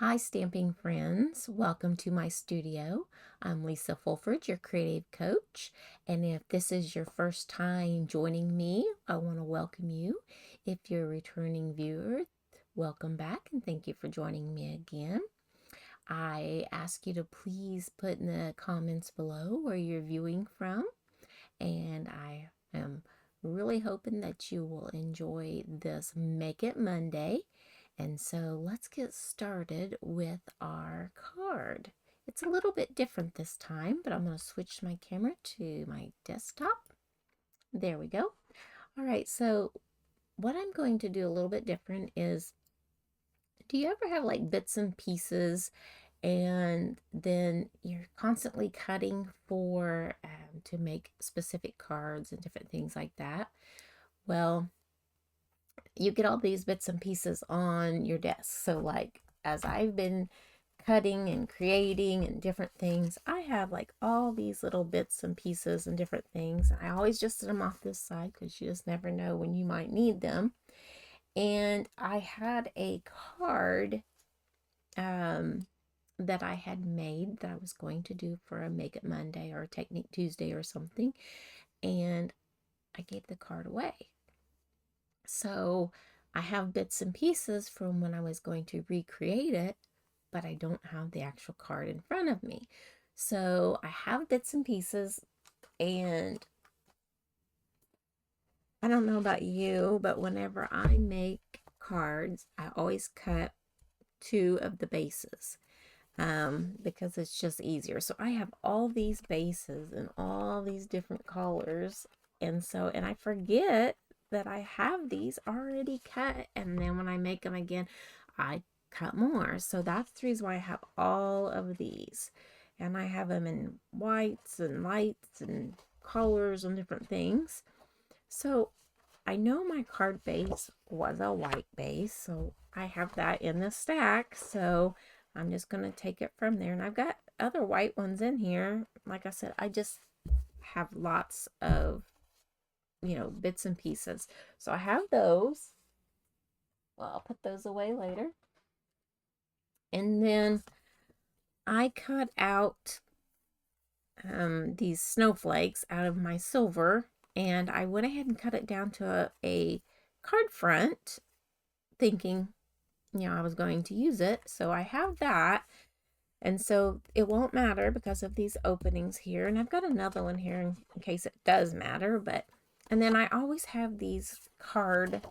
Hi, stamping friends. Welcome to my studio. I'm Lisa Fulford, your creative coach. And if this is your first time joining me, I want to welcome you. If you're a returning viewer, welcome back and thank you for joining me again. I ask you to please put in the comments below where you're viewing from. And I am really hoping that you will enjoy this Make It Monday. And so let's get started with our card. It's a little bit different this time, but I'm going to switch my camera to my desktop. There we go. All right, so what I'm going to do a little bit different is, do you ever have like bits and pieces and then you're constantly cutting for to make specific cards and different things like that? Well, you get all these bits and pieces on your desk. So like as I've been cutting and creating and different things, I have like all these little bits and pieces and different things. I always just set them off this side because you just never know when you might need them. And I had a card that I had made that I was going to do for a Make It Monday or a Technique Tuesday or something, and I gave the card away. So I have bits and pieces from when I was going to recreate it, but I don't have the actual card in front of me. So I have bits and pieces, and I don't know about you, but whenever I make cards, I always cut two of the bases because it's just easier. So I have all these bases and all these different colors, and I forget that I have these already cut, and then when I make them again, I cut more. So that's the reason why I have all of these, and I have them in whites and lights and colors and different things. So I know my card base was a white base, so I have that in the stack. So I'm just going to take it from there. And I've got other white ones in here. Like I said, I just have lots of, bits and pieces. So I have those. Well, I'll put those away later. And then I cut out these snowflakes out of my silver, and I went ahead and cut it down to a card front, thinking, I was going to use it. So I have that. And so it won't matter because of these openings here. And I've got another one here in case it does matter. And then I always have these card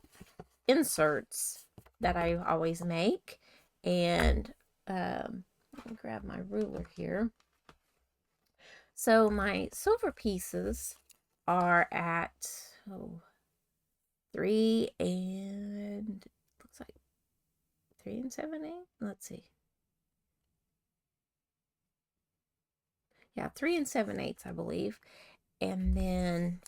inserts that I always make. And let me grab my ruler here. So my silver pieces are at 3 and looks like 3 and 7/8. Let's see. Yeah, 3 and 7/8, I believe. And then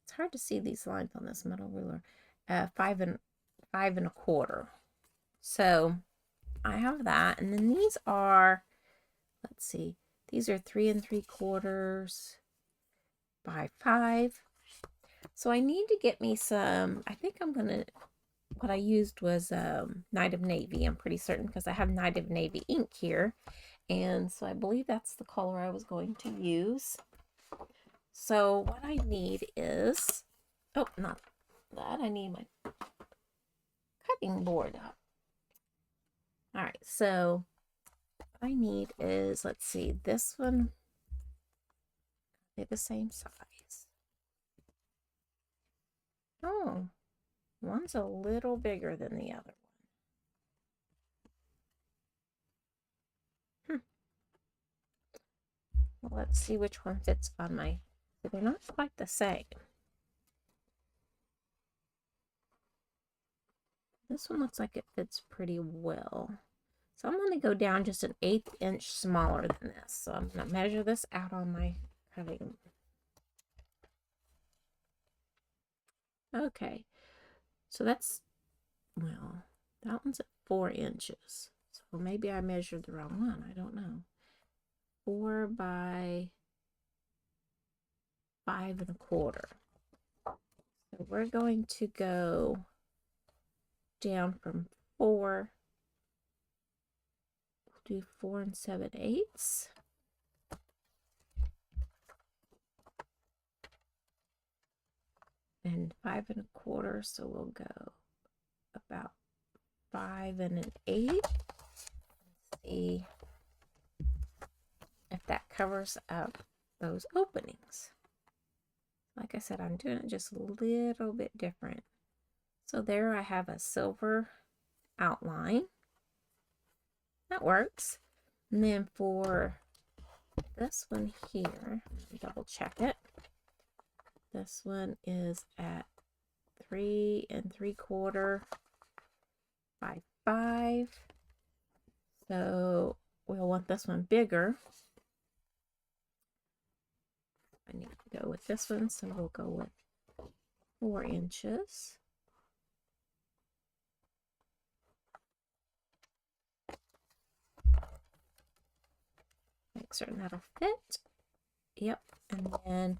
it's hard to see these lines on this metal ruler. 5 and 1/4. So I have that, and then these are, let's see, these are 3 3/4 by 5. So I need to get me some. I think I'm gonna. What I used was Night of Navy. I'm pretty certain because I have Night of Navy ink here. And so I believe that's the color I was going to use. So what I need is, oh, not that. I need my cutting board up. All right, so what I need is, let's see, this one, they're the same size. Oh, one's a little bigger than the other one. Well, let's see which one fits on my, they're not quite the same. This one looks like it fits pretty well. So I'm going to go down just an 1/8 inch smaller than this. So I'm going to measure this out on my cutting. Okay, so that's, well, that one's at 4 inches. So maybe I measured the wrong one. I don't know. 4 by 5 1/4. So we're going to go down from 4 do 4 7/8. And 5 1/4, so we'll go about 5 1/8. Let's see if that covers up those openings. Like I said, I'm doing it just a little bit different. So there I have a silver outline. That works. And then for this one here, double check it. This one is at 3 3/4 by 5. So we'll want this one bigger. I need to go with this one, so we'll go with 4 inches. Make certain that'll fit. Yep, and then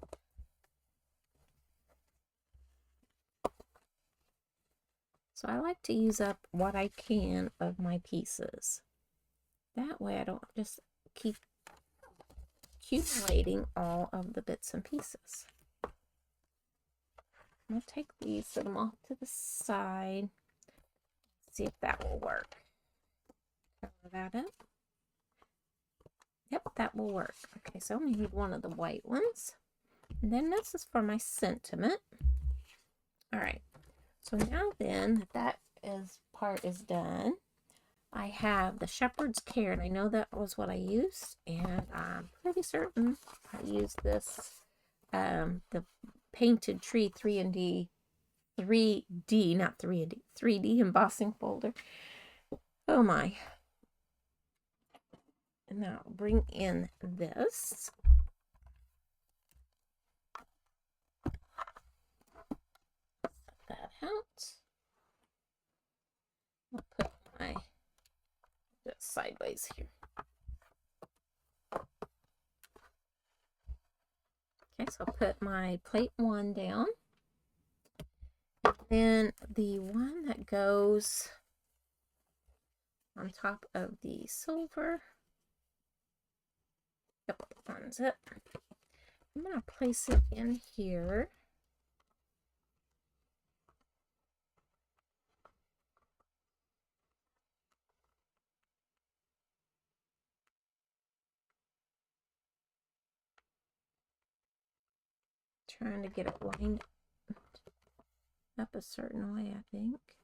so I like to use up what I can of my pieces. That way I don't just keep accumulating all of the bits and pieces. I'll take these, set them off to the side, see if that will work. Cover that up. Yep, that will work. Okay, so I'm going to need one of the white ones. And then this is for my sentiment. All right, so now then that part is done, I have the shepherd's care, and I know that was what I used, and I'm pretty certain I used this, the painted tree 3D, not 3D, 3D embossing folder. Oh my. And now bring in this. Set that out. I'll put my sideways here. Okay, so I'll put my plate 1 down. And then the one that goes on top of the silver. Yep, one's it. I'm going to place it in here. Trying to get it lined up a certain way, I think.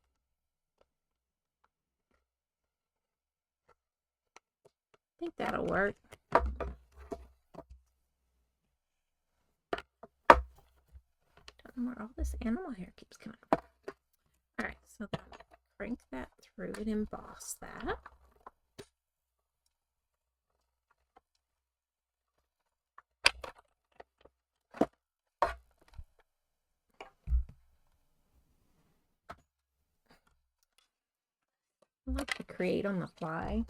I think that'll work. Don't know where all this animal hair keeps coming from. All right, so then crank that through and emboss that. I like to create on the fly.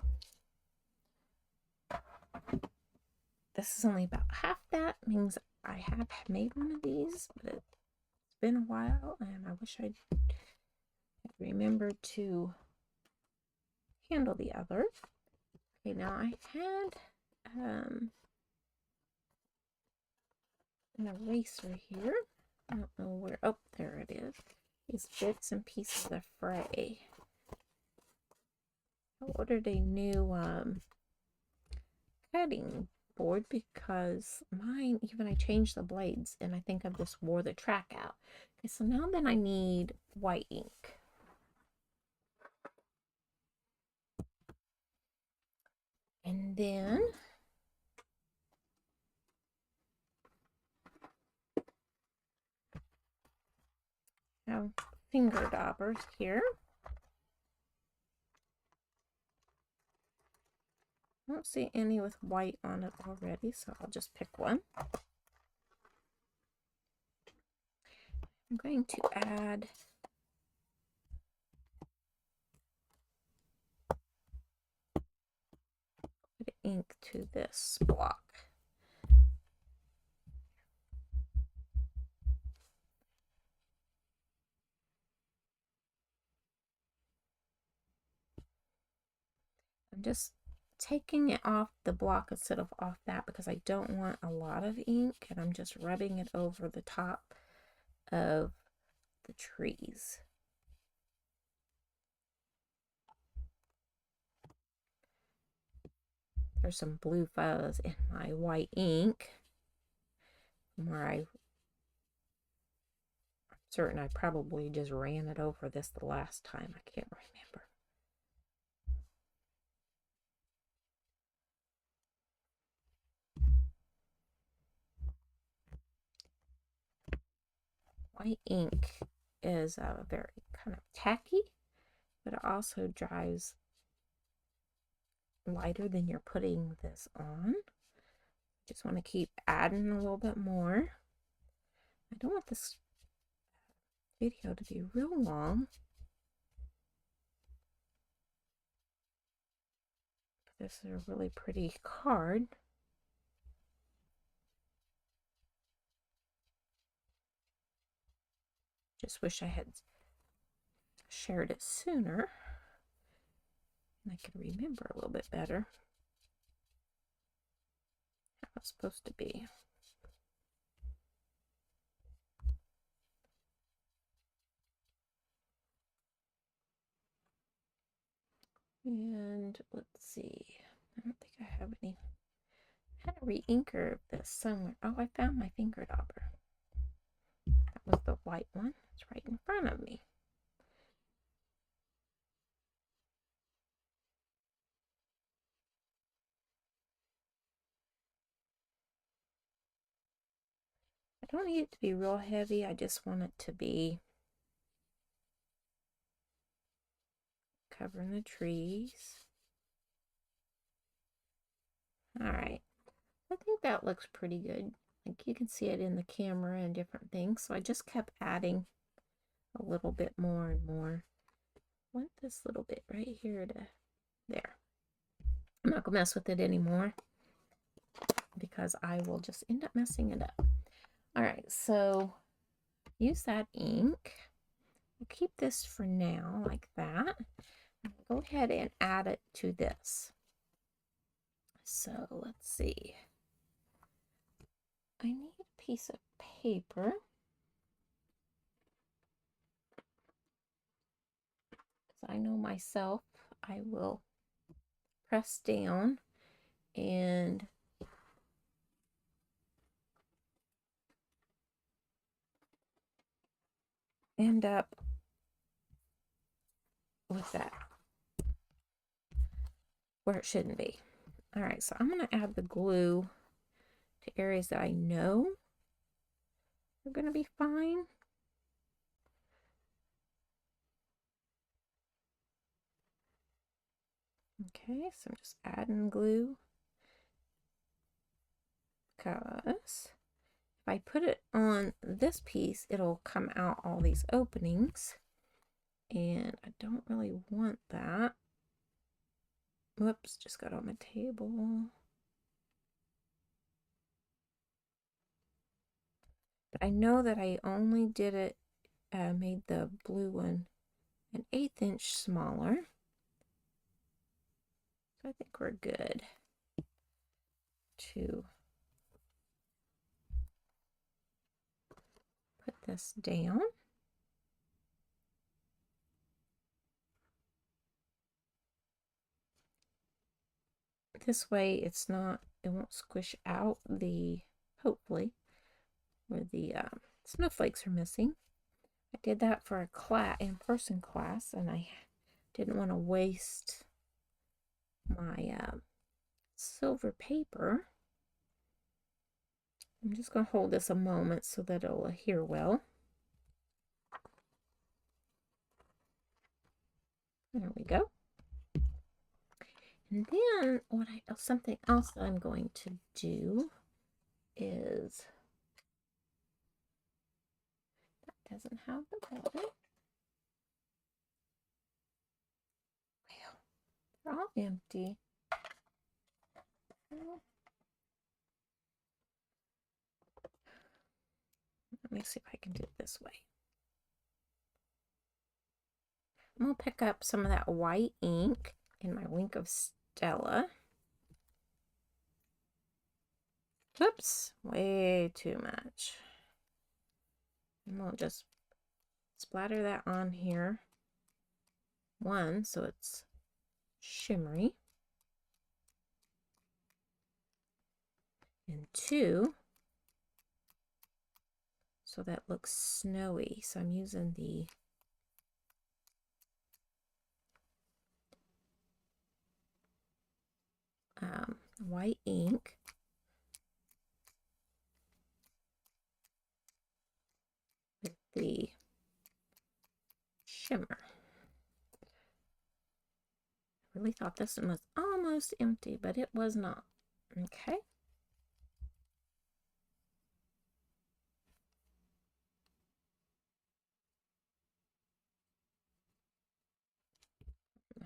This is only about half that. Means I have made one of these, but it's been a while, and I wish I'd remembered to handle the other. Okay, now I had an eraser here. I don't know where. Oh, there it is. These bits and pieces of fray. I ordered a new cutting board because mine, even I changed the blades, and I think I just wore the track out. Okay, so now then I need white ink. And then I have finger daubers here. I don't see any with white on it already, so I'll just pick one. I'm going to add ink to this block. I'm just taking it off the block instead of off that because I don't want a lot of ink, and I'm just rubbing it over the top of the trees. There's some blue fuzz in my white ink where I'm certain I probably just ran it over this the last time. I can't remember. White ink is very kind of tacky, but it also dries lighter than you're putting this on. Just want to keep adding a little bit more. I don't want this video to be real long. This is a really pretty card. Just wish I had shared it sooner and I could remember a little bit better how it's supposed to be. And let's see, I don't think I have any. I had a re-inker this somewhere. Oh, I found my finger dauber. That was the white one. It's right in front of me. I don't need it to be real heavy. I just want it to be covering the trees. All right. I think that looks pretty good. Like you can see it in the camera and different things. So I just kept adding a little bit more and more. I want this little bit right here to there. I'm not gonna mess with it anymore because I will just end up messing it up. All right, so use that ink. We'll keep this for now like that. Go ahead and add it to this. So let's see. I need a piece of paper. I know myself, I will press down and end up with that where it shouldn't be. All right, so I'm going to add the glue to areas that I know are going to be fine. Okay, so I'm just adding glue because if I put it on this piece, it'll come out all these openings, and I don't really want that. Whoops, just got on my table. But I know that I only did it, made the blue one an 1/8 inch smaller. So I think we're good to put this down. This way it's not, it won't squish out the, hopefully, where the snowflakes are missing. I did that for a in-person class, and I didn't want to waste my silver paper. I'm just going to hold this a moment so that it'll adhere well. There we go. And then something else that I'm going to do is, that doesn't have the button. Well, they're all empty. Let me see if I can do it this way. I'm going to pick up some of that white ink in my Wink of Stella. Oops, way too much. And we'll just splatter that on here. One, so it's shimmery. And two, so that looks snowy. So I'm using the white ink with the shimmer. I really thought this one was almost empty, but it was not. Okay.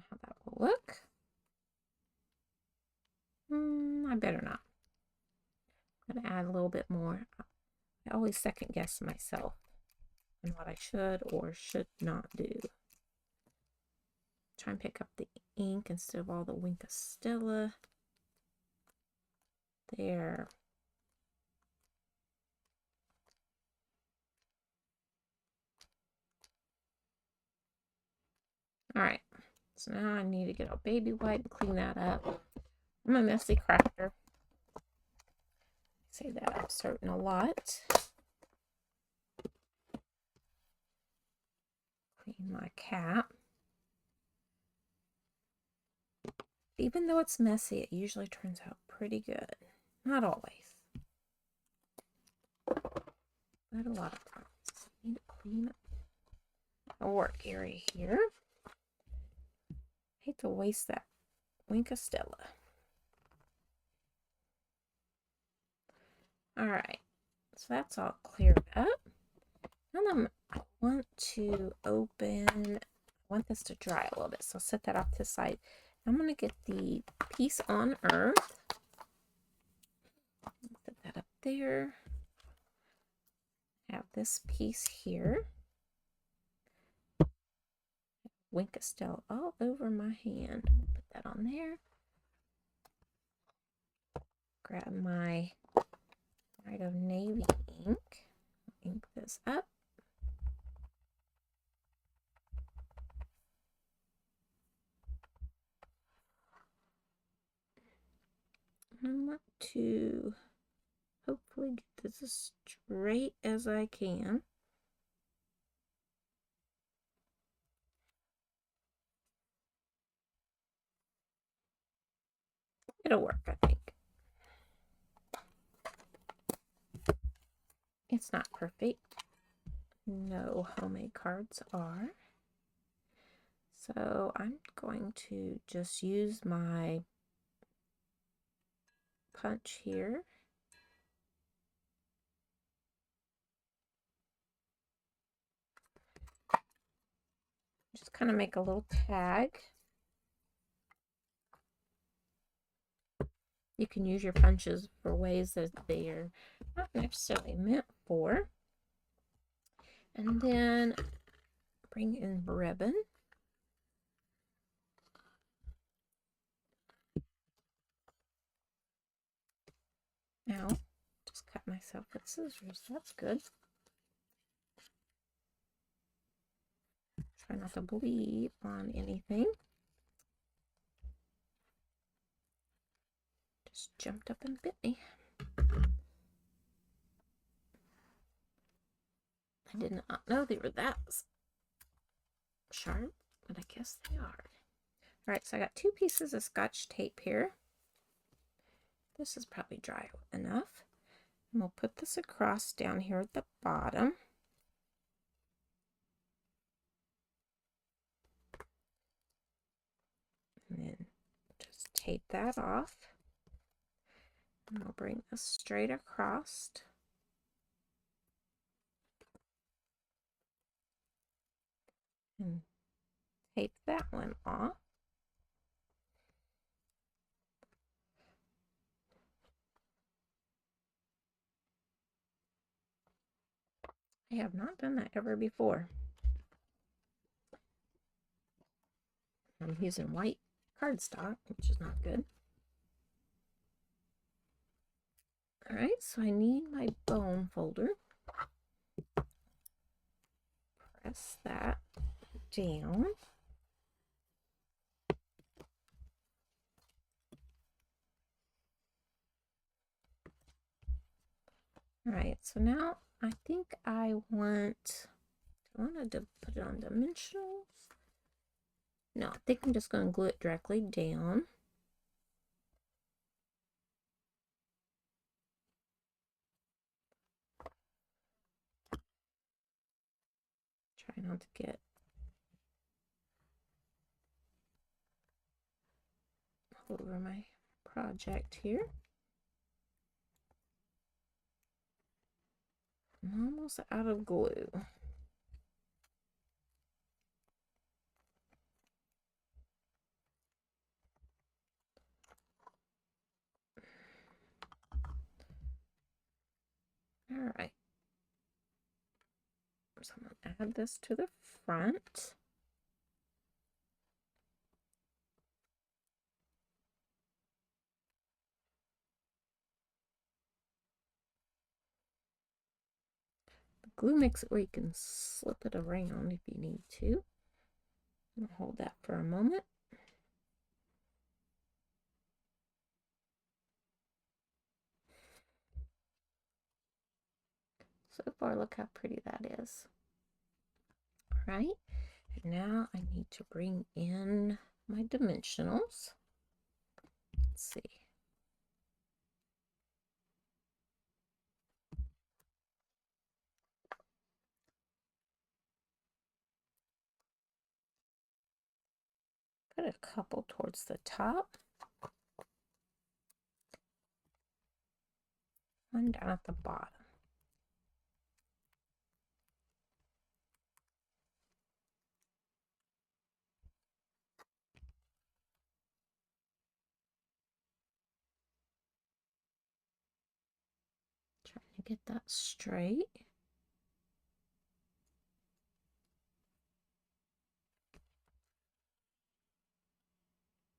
How that will look. I better not. I'm going to add a little bit more. I always second guess myself on what I should or should not do. Try and pick up the ink instead of all the Winkastella. There. Alright, so now I need to get a baby wipe and clean that up. I'm a messy crafter. I say that I'm certain a lot. Clean my cap. Even though it's messy, it usually turns out pretty good. Not always, but a lot of times. I need to clean up a work area here. Hate to waste that Winkastella. Alright, so that's all cleared up. Now I want to open, I want this to dry a little bit, so I'll set that off to the side. I'm going to get the piece on earth. Put that up there. Have this piece here. Winkastella all over my hand. Put that on there. Grab my light of navy ink. Ink this up. I want to hopefully get this as straight as I can. It'll work, I think. It's not perfect. No homemade cards are. So I'm going to just use my punch here. Just kind of make a little tag. You can use your punches for ways that they're not necessarily meant for. And then bring in ribbon. Now, just cut myself with scissors. That's good. Try not to bleed on anything. Just jumped up and bit me. I did not know they were that sharp, but I guess they are. Alright, so I got two pieces of Scotch tape here. This is probably dry enough. And we'll put this across down here at the bottom. And then just tape that off. And I'll bring this straight across. And tape that one off. I have not done that ever before. I'm using white cardstock, which is not good. All right, so I need my bone folder. Press that down. All right, so now I think I wanted to put it on dimensionals. No, I think I'm just going to glue it directly down. Try not to get all over my project here. I'm almost out of glue. All right. So I'm going to add this to the front. The glue makes it where you can slip it around if you need to. I'm going to hold that for a moment. So far, look how pretty that is. All right. And now I need to bring in my dimensionals. Let's see. Put a couple towards the top. One down at the bottom. Trying to get that straight.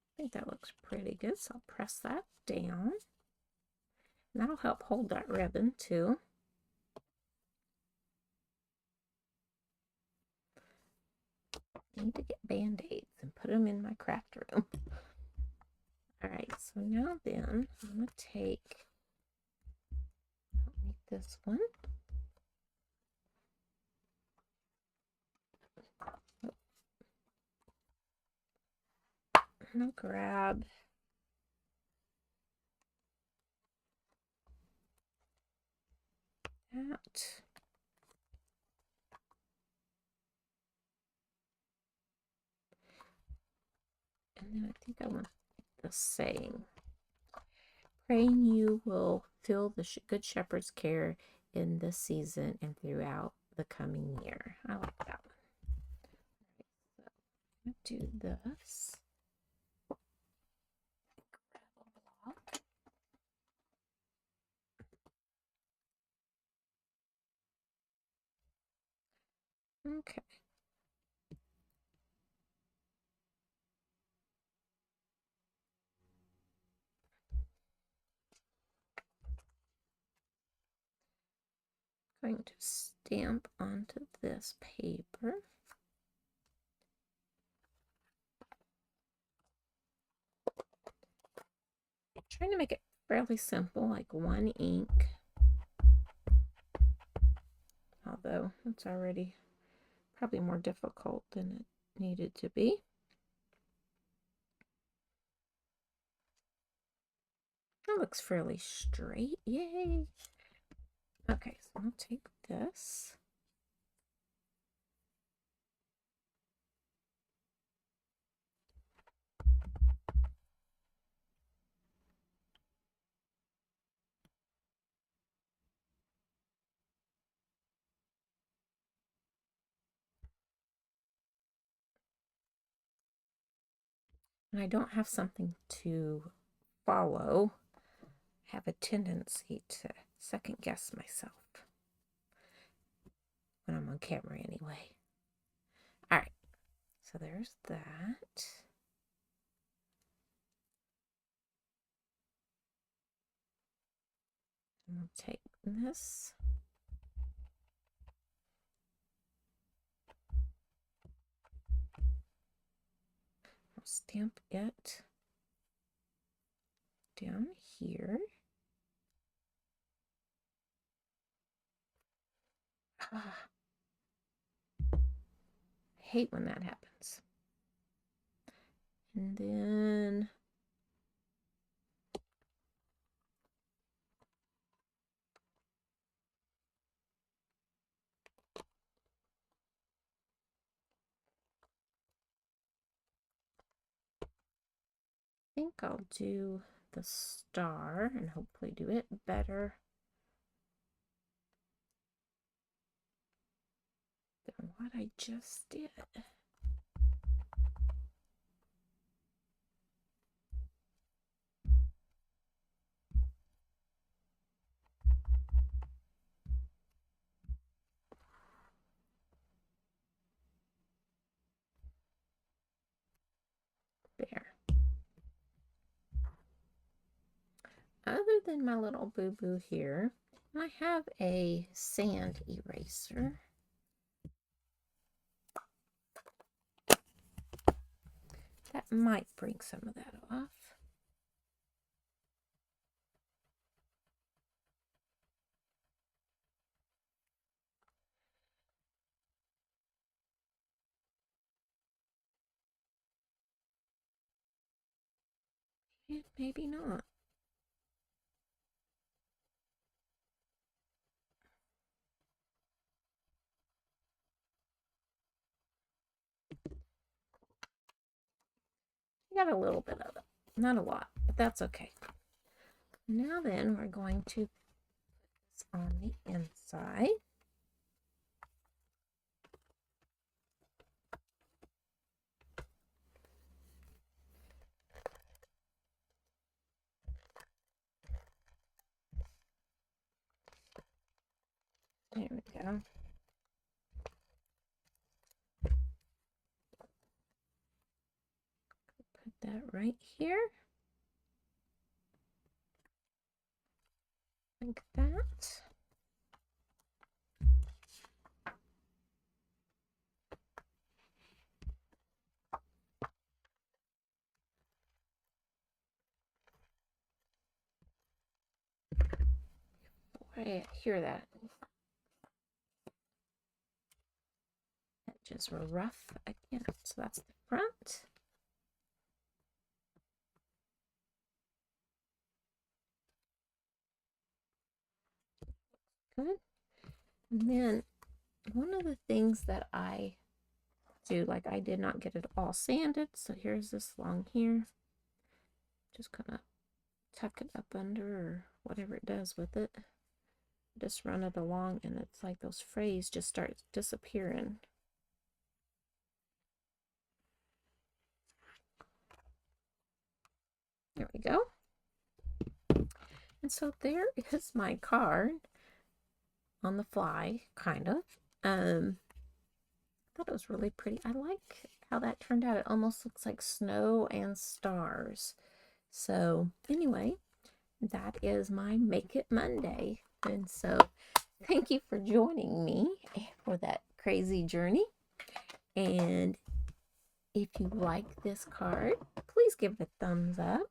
I think that looks pretty good, so I'll press that down. And that'll help hold that ribbon too. I need to get band-aids and put them in my craft room. All right, so now then I'm going to take, I don't need this one. I'm going to grab that. And then I think I want the saying. Praying you will feel the good shepherd's care in this season and throughout the coming year. I like that one. So I'm going to do this. Okay. Going to stamp onto this paper. Trying to make it fairly simple, like one ink. Although it's already probably more difficult than it needed to be. That looks fairly straight. Yay! Okay, so I'll take this. And I don't have something to follow. I have a tendency to second guess myself when I'm on camera anyway. All right, so there's that. I'll take this. I'll stamp it down here. I hate when that happens. And then I think I'll do the star and hopefully do it better than what I just did. There. Other than my little boo-boo here, I have a sand eraser. That might bring some of that off. And maybe not. I got a little bit of it. Not a lot, but that's okay. Now then, we're going to put this on the inside. There we go. Put that right here. Like that. I hear that. Edges were rough again. So that's the front. Good. And then one of the things that I do, like I did not get it all sanded, so here's this along here. Just kind of tuck it up under or whatever it does with it. Just run it along and it's like those frays just start disappearing. There we go. And so there is my card on the fly, kind of. I thought it was really pretty. I like how that turned out. It almost looks like snow and stars. So anyway, that is my Make It Monday. And so thank you for joining me for that crazy journey. And if you like this card, please give it a thumbs up.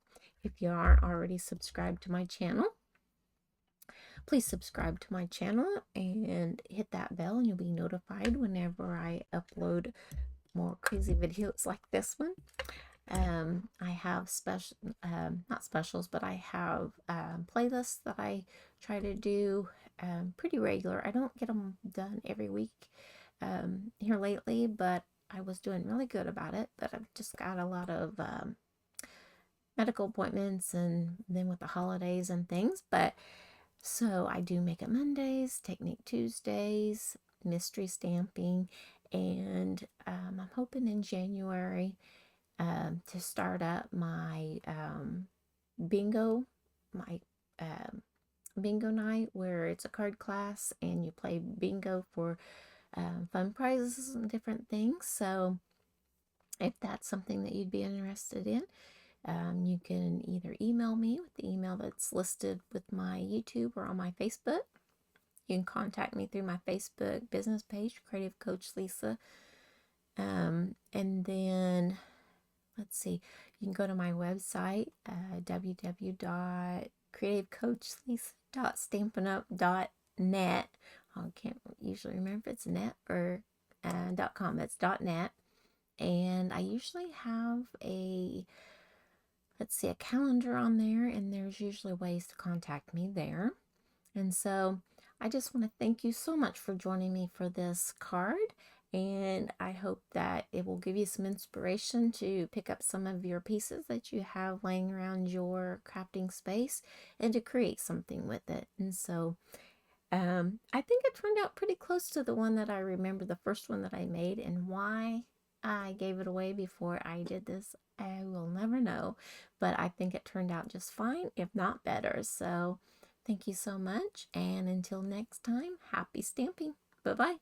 If you aren't already subscribed to my channel, please subscribe to my channel and hit that bell and you'll be notified whenever I upload more crazy videos like this one. I have special, not specials, but I have playlists that I try to do pretty regular. I don't get them done every week here lately, but I was doing really good about it. But I've just got a lot of medical appointments and then with the holidays and things. But so I do Make It Mondays, Technique Tuesdays, Mystery Stamping, and I'm hoping in January to start up my bingo, my bingo night, where it's a card class and you play bingo for fun prizes and different things. So if that's something that you'd be interested in, You can either email me with the email that's listed with my YouTube or on my Facebook. You can contact me through my Facebook business page, Creative Coach Lisa. And then, let's see, you can go to my website, www.creativecoachlisa.stampinup.net. I can't usually remember if it's net or .com. It's .net. And I usually have a calendar on there, and there's usually ways to contact me there. And so I just want to thank you so much for joining me for this card, and I hope that it will give you some inspiration to pick up some of your pieces that you have laying around your crafting space and to create something with it. And so I think it turned out pretty close to the one that I remember, the first one that I made, and why I gave it away before I did this, I will never know, but I think it turned out just fine, if not better. So thank you so much, and until next time, happy stamping. Bye-bye.